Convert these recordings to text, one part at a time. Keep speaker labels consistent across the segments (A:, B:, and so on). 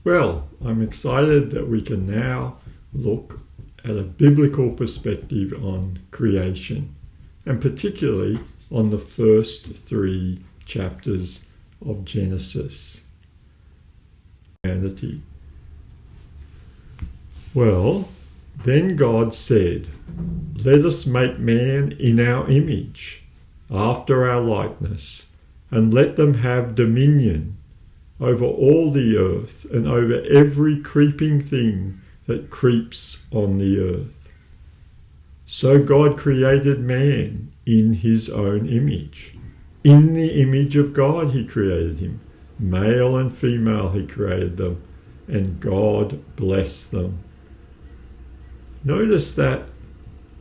A: Well, I'm excited that we can now look at a biblical perspective on creation, and particularly on the first 3 chapters of Genesis. Humanity. Well, then God said, "Let us make man in our image, after our likeness, and let them have dominion over all the earth and over every creeping thing that creeps on the earth." So God created man in his own image. In the image of God he created him. Male and female he created them, and God blessed them. Notice that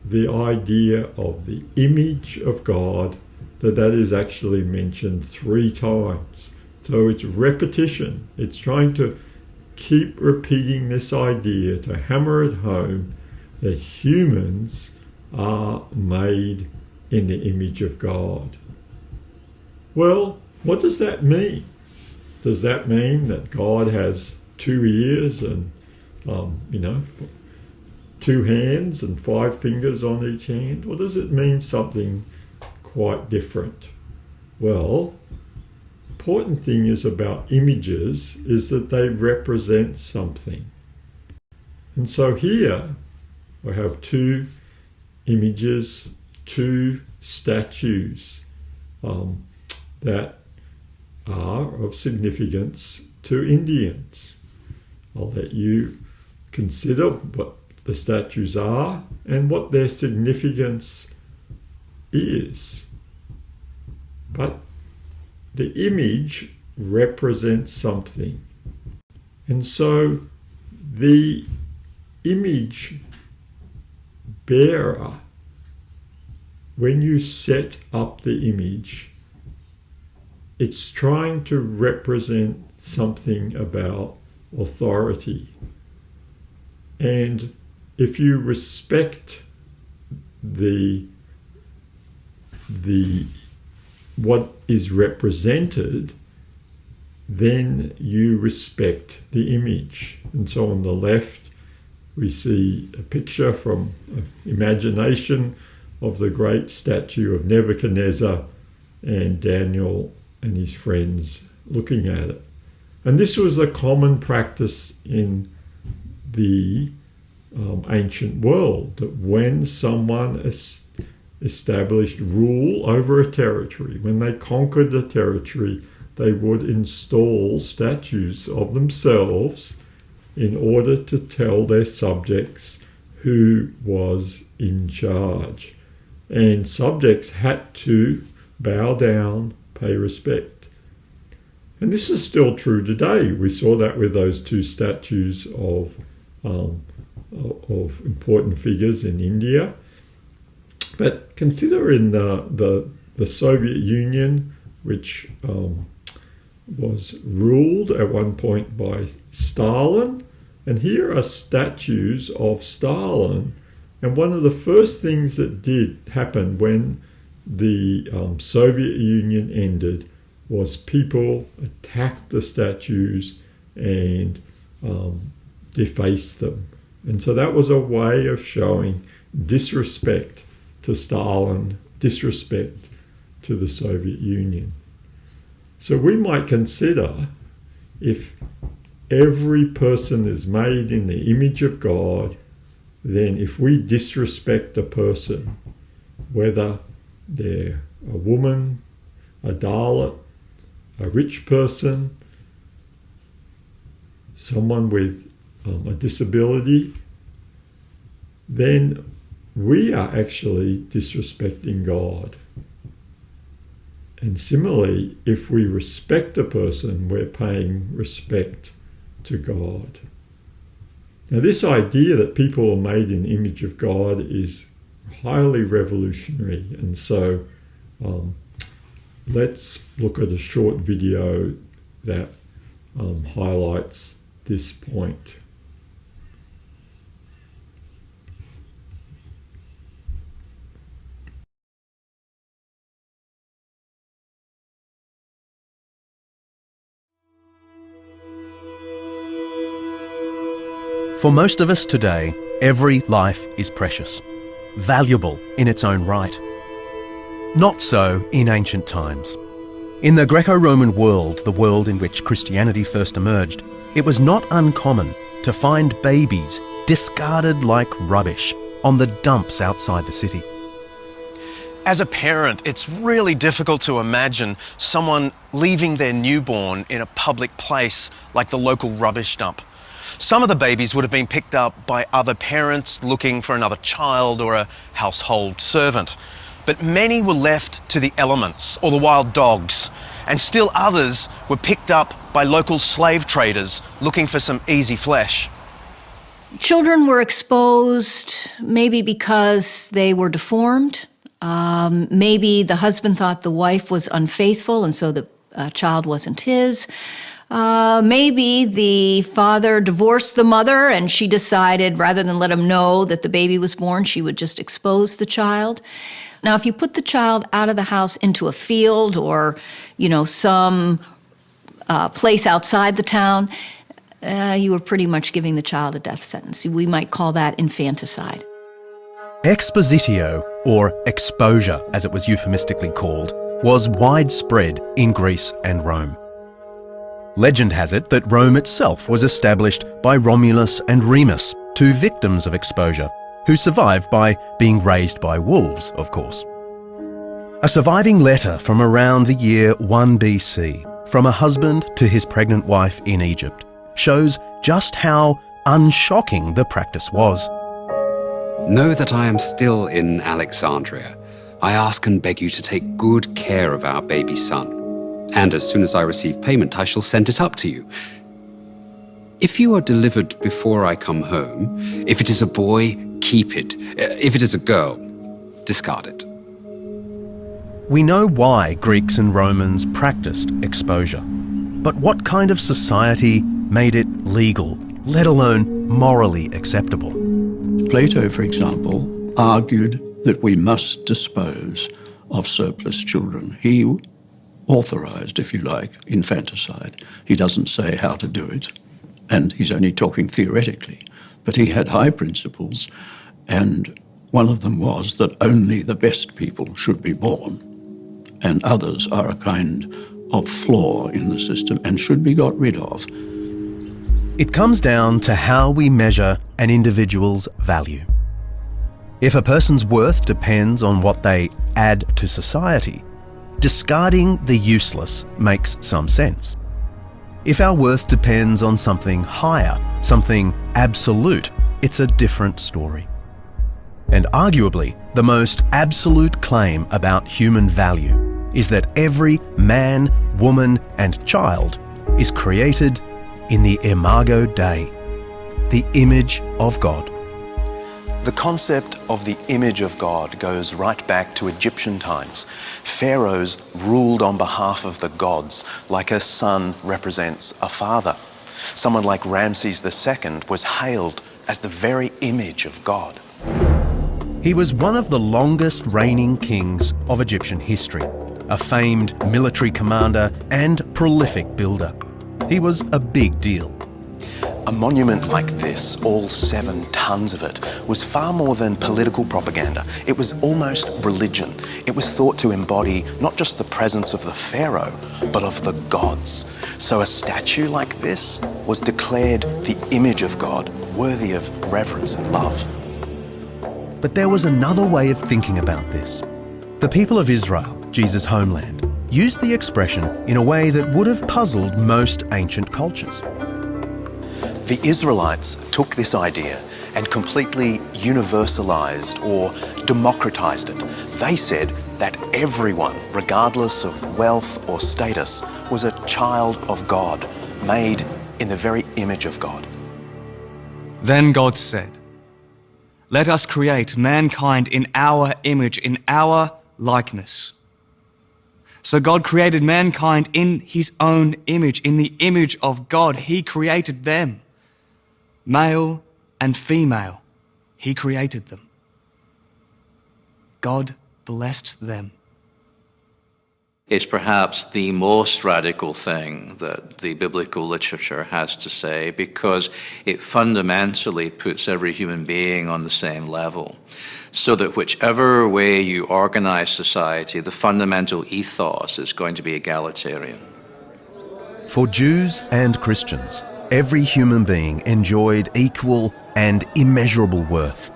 A: the idea of the image of God, that is actually mentioned 3 times. So it's repetition. It's trying to keep repeating this idea to hammer it home that humans are made in the image of God. Well, what does that mean? Does that mean that God has 2 ears and, 2 hands and 5 fingers on each hand? Or does it mean something quite different? Well, important thing is about images is that they represent something. And so here I have 2 images, 2 statues that are of significance to Indians. I'll let you consider what the statues are and what their significance is. But the image represents something. And so the image bearer, when you set up the image, it's trying to represent something about authority. And if you respect the what is represented, then you respect the image. And so on the left, we see a picture from imagination of the great statue of Nebuchadnezzar and Daniel and his friends looking at it. And this was a common practice in the ancient world, that when someone established rule over a territory, when they conquered a territory, they would install statues of themselves in order to tell their subjects who was in charge. And subjects had to bow down, pay respect. And this is still true today. We saw that with those 2 statues of important figures in India. But consider in the Soviet Union, which was ruled at one point by Stalin, and here are statues of Stalin. And one of the first things that did happen when the Soviet Union ended was people attacked the statues and defaced them. And so that was a way of showing disrespect to Stalin, disrespect to the Soviet Union. So we might consider, if every person is made in the image of God, then if we disrespect a person, whether they're a woman, a Dalit, a rich person, someone with a disability, then we are actually disrespecting God. And similarly, if we respect a person, we're paying respect to God. Now, this idea that people are made in the image of God is highly revolutionary. And so let's look at a short video that highlights this point.
B: For most of us today, every life is precious, valuable in its own right. Not so in ancient times. In the Greco-Roman world, the world in which Christianity first emerged, it was not uncommon to find babies discarded like rubbish on the dumps outside the city.
C: As a parent, it's really difficult to imagine someone leaving their newborn in a public place like the local rubbish dump. Some of the babies would have been picked up by other parents looking for another child or a household servant. But many were left to the elements or the wild dogs, and still others were picked up by local slave traders looking for some easy flesh.
D: Children were exposed maybe because they were deformed. Maybe the husband thought the wife was unfaithful and so the child wasn't his. Maybe the father divorced the mother and she decided rather than let him know that the baby was born, she would just expose the child. Now, if you put the child out of the house into a field or, some place outside the town, you were pretty much giving the child a death sentence. We might call that infanticide.
B: Expositio, or exposure as it was euphemistically called, was widespread in Greece and Rome. Legend has it that Rome itself was established by Romulus and Remus, two victims of exposure, who survived by being raised by wolves, of course. A surviving letter from around the year 1 BC, from a husband to his pregnant wife in Egypt, shows just how unshocking the practice was.
E: Know that I am still in Alexandria. I ask and beg you to take good care of our baby son. And as soon as I receive payment, I shall send it up to you. If you are delivered before I come home, if it is a boy, keep it. If it is a girl, discard it.
B: We know why Greeks and Romans practiced exposure. But what kind of society made it legal, let alone morally acceptable?
F: Plato, for example, argued that we must dispose of surplus children. He authorized, if you like, infanticide. He doesn't say how to do it, and he's only talking theoretically. But he had high principles, and one of them was that only the best people should be born, and others are a kind of flaw in the system and should be got rid of.
B: It comes down to how we measure an individual's value. If a person's worth depends on what they add to society, discarding the useless makes some sense. If our worth depends on something higher, something absolute, it's a different story. And arguably, the most absolute claim about human value is that every man, woman, and child is created in the imago Dei, the image of God.
C: The concept of the image of God goes right back to Egyptian times. Pharaohs ruled on behalf of the gods, like a son represents a father. Someone like Ramses II was hailed as the very image of God.
B: He was one of the longest reigning kings of Egyptian history, a famed military commander and prolific builder. He was a big deal.
C: A monument like this, all 7 tons of it, was far more than political propaganda. It was almost religion. It was thought to embody not just the presence of the pharaoh, but of the gods. So a statue like this was declared the image of God, worthy of reverence and love.
B: But there was another way of thinking about this. The people of Israel, Jesus' homeland, used the expression in a way that would have puzzled most ancient cultures.
C: The Israelites took this idea and completely universalized or democratized it. They said that everyone, regardless of wealth or status, was a child of God, made in the very image of God.
G: Then God said, "Let us create mankind in our image, in our likeness." So God created mankind in his own image. In the image of God, he created them. Male and female, he created them. God blessed them.
H: It's perhaps the most radical thing that the biblical literature has to say, because it fundamentally puts every human being on the same level, so that whichever way you organize society, the fundamental ethos is going to be egalitarian.
B: For Jews and Christians, every human being enjoyed equal and immeasurable worth.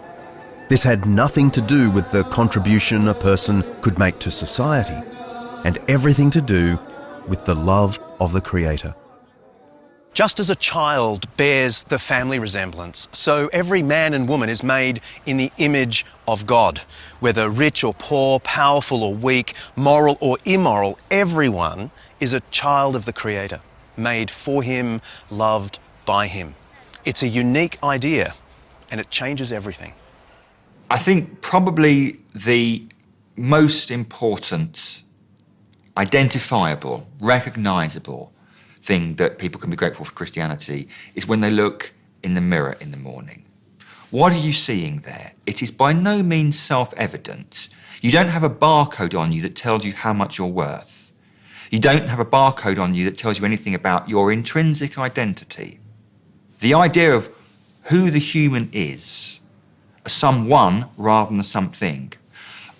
B: This had nothing to do with the contribution a person could make to society, and everything to do with the love of the Creator.
C: Just as a child bears the family resemblance, so every man and woman is made in the image of God. Whether rich or poor, powerful or weak, moral or immoral, everyone is a child of the Creator, made for Him, loved by Him. It's a unique idea, and it changes everything.
I: I think probably the most important, identifiable, recognisable thing that people can be grateful for Christianity is when they look in the mirror in the morning. What are you seeing there? It is by no means self-evident. You don't have a barcode on you that tells you how much you're worth. You don't have a barcode on you that tells you anything about your intrinsic identity. The idea of who the human is, a someone rather than a something.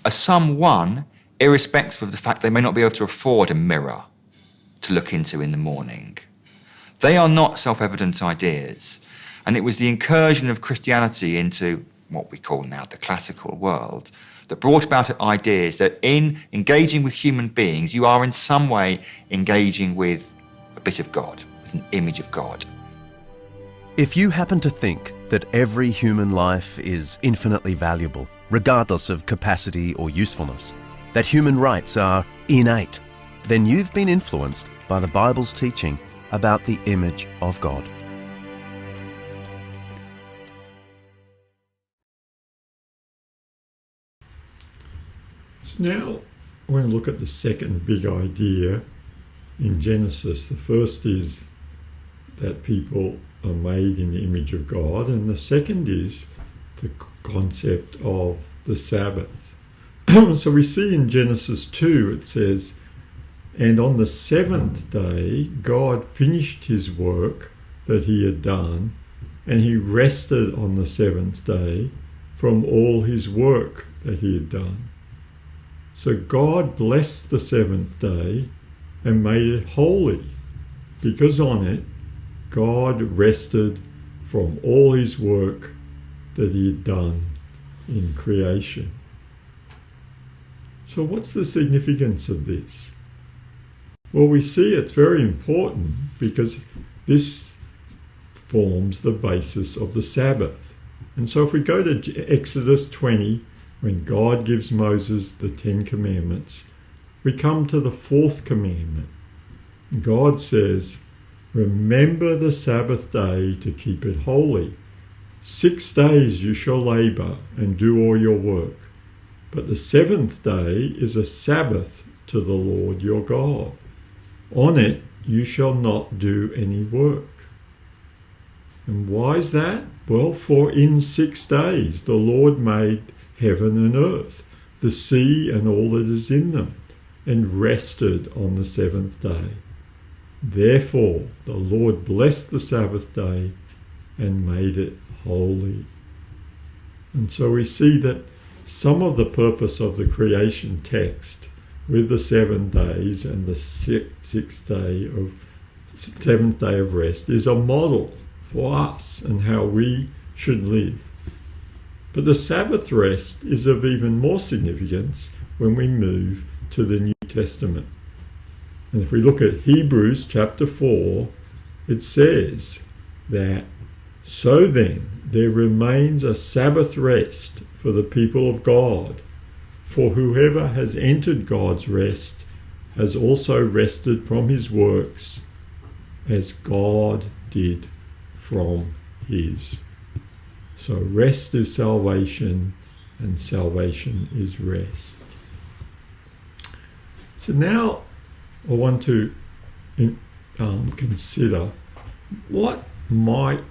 I: A someone, irrespective of the fact they may not be able to afford a mirror to look into in the morning. They are not self-evident ideas. And it was the incursion of Christianity into what we call now the classical world that brought about ideas that in engaging with human beings, you are in some way engaging with a bit of God, with an image of God.
B: If you happen to think that every human life is infinitely valuable, regardless of capacity or usefulness, that human rights are innate, then you've been influenced by the Bible's teaching about the image of God.
A: So now I want to look at the second big idea in Genesis. The first is that people are made in the image of God, and the second is the concept of the Sabbath. So we see in Genesis 2, it says, "And on the seventh day God finished his work that he had done, and he rested on the seventh day from all his work that he had done. So God blessed the seventh day and made it holy, because on it God rested from all his work that he had done in creation." So what's the significance of this? Well, we see it's very important because this forms the basis of the Sabbath. And so if we go to Exodus 20, when God gives Moses the 10 Commandments, we come to the fourth commandment. God says, "Remember the Sabbath day to keep it holy. 6 days you shall labour and do all your work. But the seventh day is a Sabbath to the Lord your God. On it you shall not do any work." And why is that? Well, for in 6 days the Lord made heaven and earth, the sea and all that is in them, and rested on the seventh day. Therefore the Lord blessed the Sabbath day and made it holy. And so we see that some of the purpose of the creation text with the 7 days and the seventh day of rest is a model for us and how we should live. But the Sabbath rest is of even more significance when we move to the New Testament. And if we look at Hebrews chapter 4, it says that, "So then there remains a Sabbath rest for the people of God. For whoever has entered God's rest has also rested from his works, as God did from his." So rest is salvation, and salvation is rest. So now I want to consider what might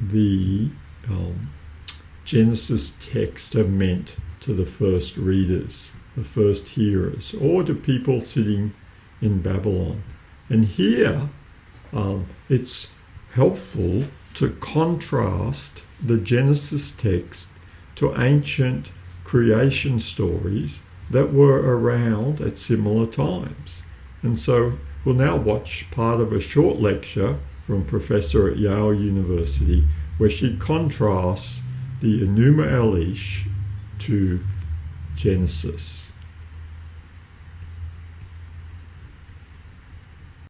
A: the Genesis text have meant to the first readers the first hearers, or to people sitting in Babylon. And here, it's helpful to contrast the Genesis text to ancient creation stories that were around at similar times. And so we'll now watch part of a short lecture from a professor at Yale University where she contrasts the Enuma Elish to Genesis.